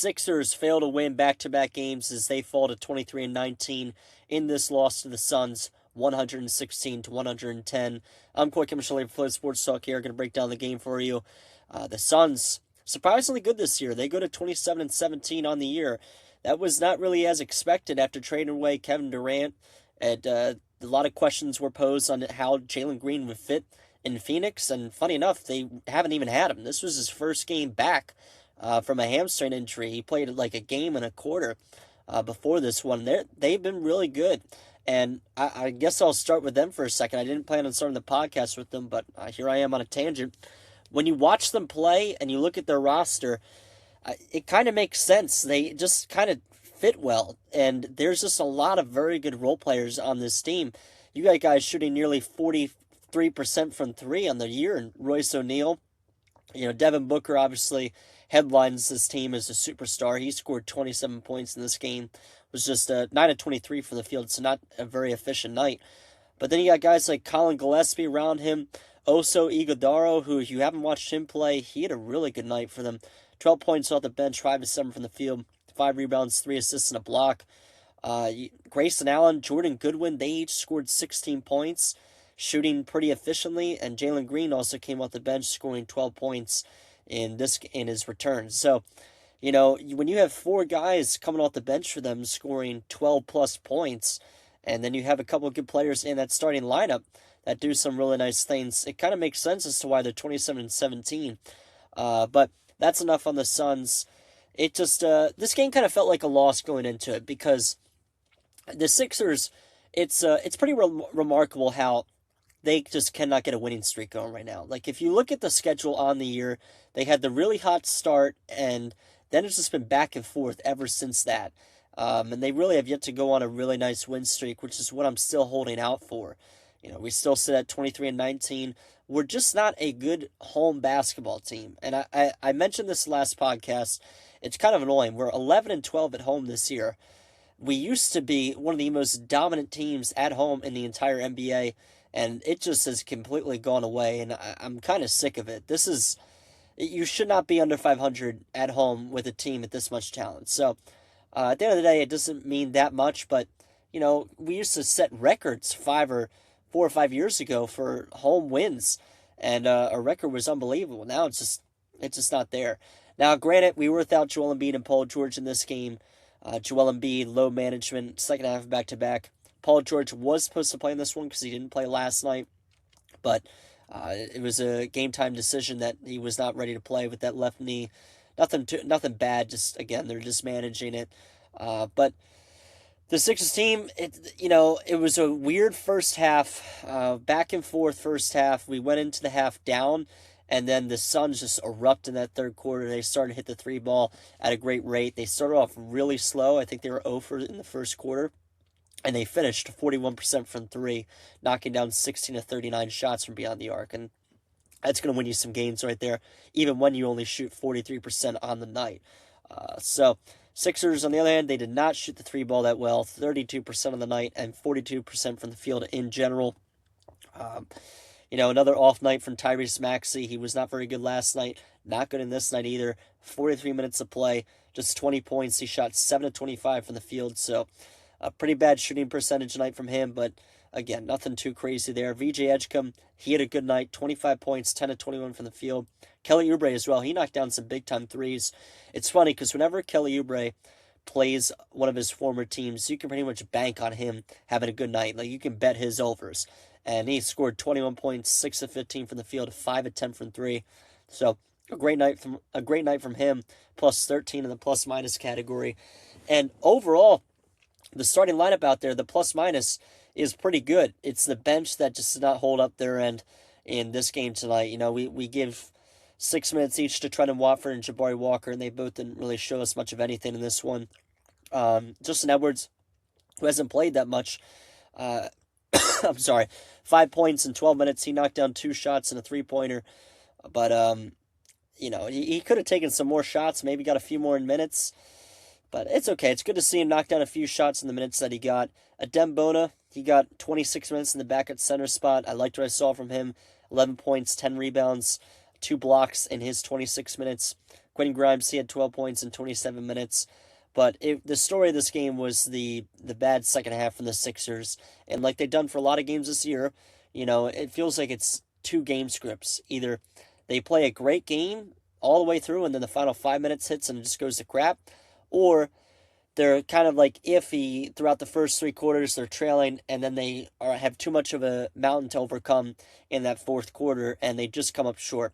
Sixers fail to win back-to-back games as they fall to 23-19 in this loss to the Suns, 116-110. I'm Coy Camiscioli for Flow Sports Talk here. Going to break down the game for you. The Suns, surprisingly good this year. They go to 27-17 on the year. That was not really as expected after trading away Kevin Durant. And a lot of questions were posed on how Jalen Green would fit in Phoenix. And funny enough, they haven't even had him. This was his first game back from a hamstring injury. He played like a game and a quarter before this one. They've been really good. And I guess I'll start with them for a second. I didn't plan on starting the podcast with them, but here I am on a tangent. When you watch them play and you look at their roster, it kind of makes sense. They just kind of fit well. And there's just a lot of very good role players on this team. You got guys shooting nearly 43% from three on the year, and Royce O'Neal. Devin Booker obviously headlines this team as a superstar. He scored 27 points in this game. Was just 9 of 23 from the field, so not a very efficient night. But then you got guys like Colin Gillespie around him. Oso Ighodaro, who, if you haven't watched him play, he had a really good night for them. 12 points off the bench, 5 of 7 from the field, 5 rebounds, 3 assists, and a block. Grayson Allen, Jordan Goodwin, they each scored 16 points, shooting pretty efficiently, and Jalen Green also came off the bench, scoring 12 points in his return. So, when you have 4 guys coming off the bench for them scoring 12-plus points, and then you have a couple of good players in that starting lineup that do some really nice things, it kind of makes sense as to why they're 27-17. But that's enough on the Suns. It just, this game kind of felt like a loss going into it because the Sixers, it's pretty remarkable how they just cannot get a winning streak going right now. Like, if you look at the schedule on the year, they had the really hot start, and then it's just been back and forth ever since that. And they really have yet to go on a really nice win streak, which is what I'm still holding out for. We still sit at 23-19. We're just not a good home basketball team. And I mentioned this last podcast. It's kind of annoying. We're 11-12 at home this year. We used to be one of the most dominant teams at home in the entire NBA, and it just has completely gone away, and I'm kind of sick of it. You should not be under 500 at home with a team with this much talent. So, at the end of the day, it doesn't mean that much, but, we used to set records 4 or 5 years ago for home wins, and our record was unbelievable. Now it's just not there. Now, granted, we were without Joel Embiid and Paul George in this game. Joel Embiid, low management, second half back-to-back. Paul George was supposed to play in this one because he didn't play last night, but it was a game-time decision that he was not ready to play with that left knee. Nothing bad, just, again, they're just managing it. But the Sixers team, it was a weird first half, back and forth first half. We went into the half down, and then the Suns just erupted in that third quarter. They started to hit the 3 ball at a great rate. They started off really slow. I think they were 0 for in the first quarter. And they finished 41% from 3, knocking down 16 of 39 shots from beyond the arc. And that's going to win you some games right there, even when you only shoot 43% on the night. So Sixers, on the other hand, they did not shoot the 3 ball that well, 32% on the night and 42% from the field in general. Another off night from Tyrese Maxey. He was not very good last night. Not good in this night either. 43 minutes of play, just 20 points. He shot 7 of 25 from the field, so a pretty bad shooting percentage night from him, but again, nothing too crazy there. VJ Edgecombe, he had a good night, 25 points, 10 of 21 from the field. Kelly Oubre as well, he knocked down some big-time threes. It's funny because whenever Kelly Oubre plays one of his former teams, you can pretty much bank on him having a good night. Like, you can bet his overs. And he scored 21 points, 6 of 15 from the field, 5 of 10 from 3. So a great night from him, plus 13 in the plus-minus category. And overall, the starting lineup out there, the plus-minus, is pretty good. It's the bench that just did not hold up their end in this game tonight. We give 6 minutes each to Trendon Watford and Jabari Walker, and they both didn't really show us much of anything in this one. Justin Edwards, who hasn't played that much, 5 points in 12 minutes. He knocked down 2 shots and a 3-pointer. But, he could have taken some more shots, maybe got a few more in minutes. But it's okay. It's good to see him knock down a few shots in the minutes that he got. Adem Bona, he got 26 minutes in the back at center spot. I liked what I saw from him. 11 points, 10 rebounds, 2 blocks in his 26 minutes. Quentin Grimes, he had 12 points in 27 minutes. But the story of this game was the bad second half from the Sixers. And like they've done for a lot of games this year, it feels like it's two game scripts. Either they play a great game all the way through and then the final 5 minutes hits and it just goes to crap, or they're kind of like iffy throughout the first three quarters. They're trailing, and then they have too much of a mountain to overcome in that fourth quarter, and they just come up short.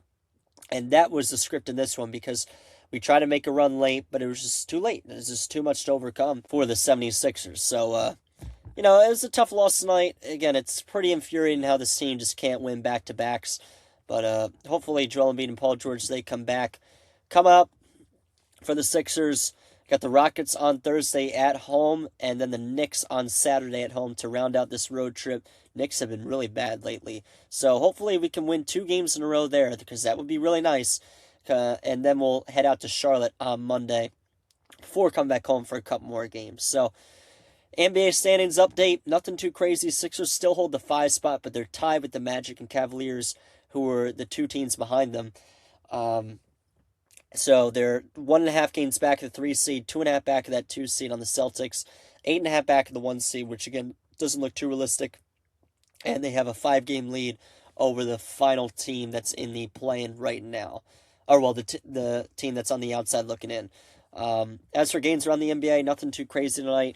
And that was the script in this one, because we tried to make a run late, but it was just too late. It was just too much to overcome for the 76ers. So, it was a tough loss tonight. Again, it's pretty infuriating how this team just can't win back-to-backs. But hopefully Joel Embiid and Paul George, they come back. Coming up for the Sixers, got the Rockets on Thursday at home, and then the Knicks on Saturday at home to round out this road trip. Knicks have been really bad lately. So hopefully we can win 2 games in a row there, because that would be really nice. And then we'll head out to Charlotte on Monday before coming back home for a couple more games. So NBA standings update, nothing too crazy. Sixers still hold the 5 spot, but they're tied with the Magic and Cavaliers, who are the 2 teams behind them. So they're 1.5 games back of the 3 seed, 2.5 back of that 2 seed on the Celtics, 8.5 back of the 1 seed, which again doesn't look too realistic. And they have a 5-game lead over the final team that's in the play-in right now. Or, well, the team that's on the outside looking in. As for games around the NBA, nothing too crazy tonight.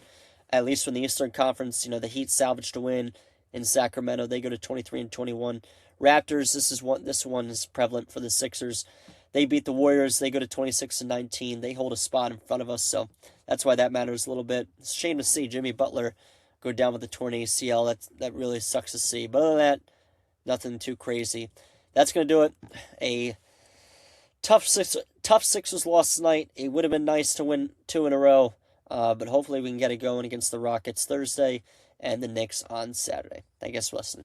At least from the Eastern Conference, the Heat salvaged a win in Sacramento. They go to 23-21. Raptors, this one is prevalent for the Sixers. They beat the Warriors. They go to 26-19. They hold a spot in front of us, so that's why that matters a little bit. It's a shame to see Jimmy Butler go down with a torn ACL. That really sucks to see. But other than that, nothing too crazy. That's going to do it. A tough Sixers loss tonight. It would have been nice to win 2 in a row, but hopefully we can get it going against the Rockets Thursday and the Knicks on Saturday. Thank you guys for listening.